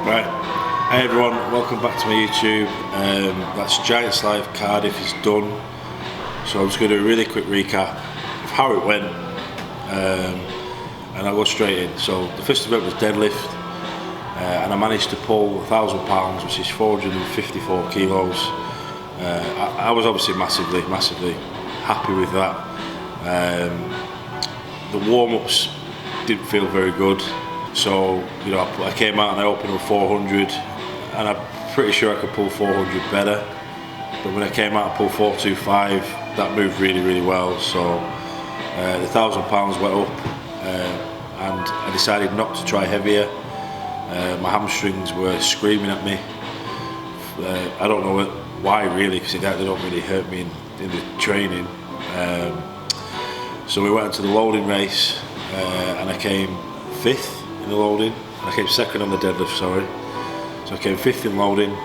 Right, hey everyone, welcome back to my YouTube. That's Giants Live Cardiff is done. So I'm just going to do a really quick recap of how it went, and I'll go straight in. So the first event was deadlift, and I managed to pull 1,000 pounds, which is 454 kilos. I was obviously massively happy with that. The warm-ups didn't feel very good. So, you know, I came out and I opened with 400, and I'm pretty sure I could pull 400 better. But when I came out and pulled 425, that moved really well. So the 1,000 pounds went up, and I decided not to try heavier. My hamstrings were screaming at me. I don't know why really, because they don't really hurt me in the training. So we went into the loading race, and I came 5th in the loading. I came 2nd on the deadlift, sorry. So I came 5th in loading,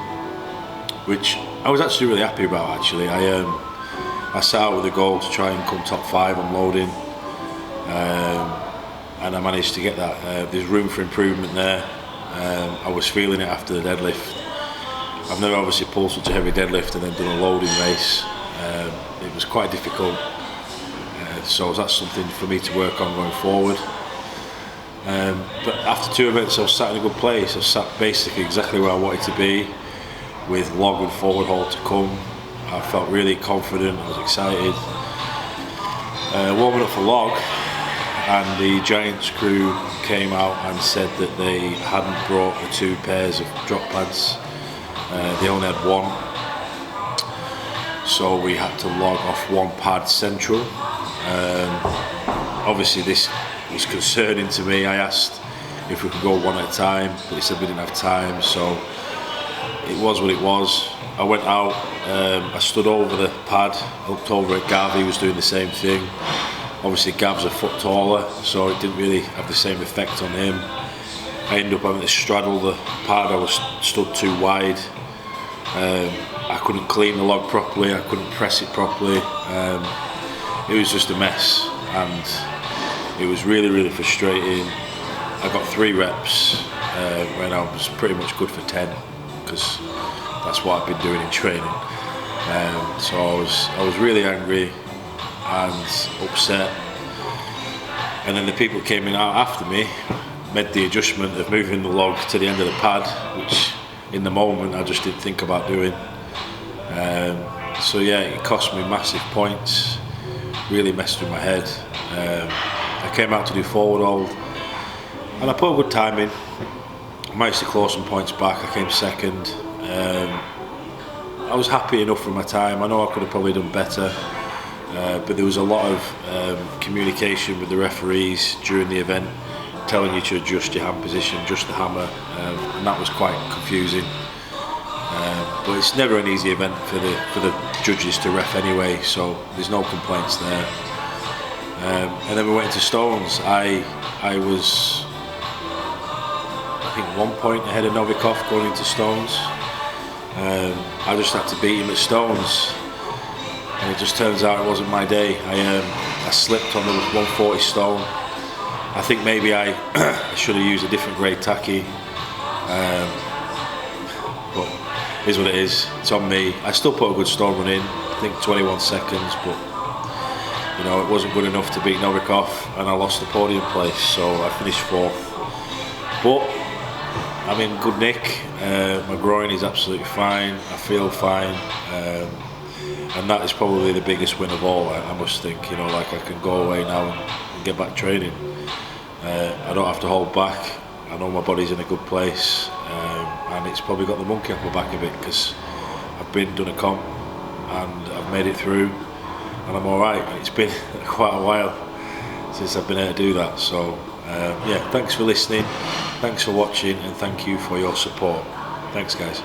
which I was actually really happy about. Actually, I set out with a goal to try and come top 5 on loading, and I managed to get that. There's room for improvement there. I was feeling it after the deadlift. I've never obviously pulled such a heavy deadlift and then done a loading race. It was quite difficult, so that's something for me to work on going forward. But after 2 events, I was sat in a good place. I was sat basically exactly where I wanted to be, with log and forward hold to come. I felt really confident, I was excited. Warming up for log, and the Giants crew came out and said that they hadn't brought the 2 pairs of drop pads. They only had 1. So we had to log off 1 pad central. Obviously this was concerning to me. I asked if we could go 1 at a time, but they said we didn't have time, so it was what it was. I went out, I stood over the pad, looked over at Gav, he was doing the same thing. Obviously Gav's a foot taller, so it didn't really have the same effect on him. I ended up having to straddle the pad. I was stood too wide. I couldn't clean the log properly, I couldn't press it properly. It was just a mess, and it was really frustrating. I got 3 reps when I was pretty much good for 10, because that's what I've been doing in training. So I was really angry and upset. And then the people that came in out after me made the adjustment of moving the log to the end of the pad, which in the moment I just didn't think about doing. So yeah, it cost me massive points, really messed with my head. I came out to do forward hold, and I put a good time in. I managed to claw some points back. I came 2nd. I was happy enough with my time. I know I could have probably done better, but there was a lot of communication with the referees during the event, telling you to adjust your hand position, adjust the hammer, and that was quite confusing. But it's never an easy event for the judges to ref anyway, so there's no complaints there. And then we went into stones. I was, I think, 1 point ahead of Novikov going into stones. I just had to beat him at stones, and it just turns out it wasn't my day. I slipped on the 140 stone. I think maybe I should have used a different grade tacky, but it is what it is. It's on me. I still put a good stone run in, I think 21 seconds, but you know, it wasn't good enough to beat Novikov, and I lost the podium place, so I finished 4th. But I'm in good nick. My groin is absolutely fine. I feel fine, and that is probably the biggest win of all. I must think. You know, like, I can go away now and get back training. I don't have to hold back. I know my body's in a good place, and it's probably got the monkey off my back a bit, because I've done a comp and I've made it through, and I'm alright. It's been quite a while since I've been able to do that, so yeah, thanks for listening, thanks for watching, and thank you for your support. Thanks guys.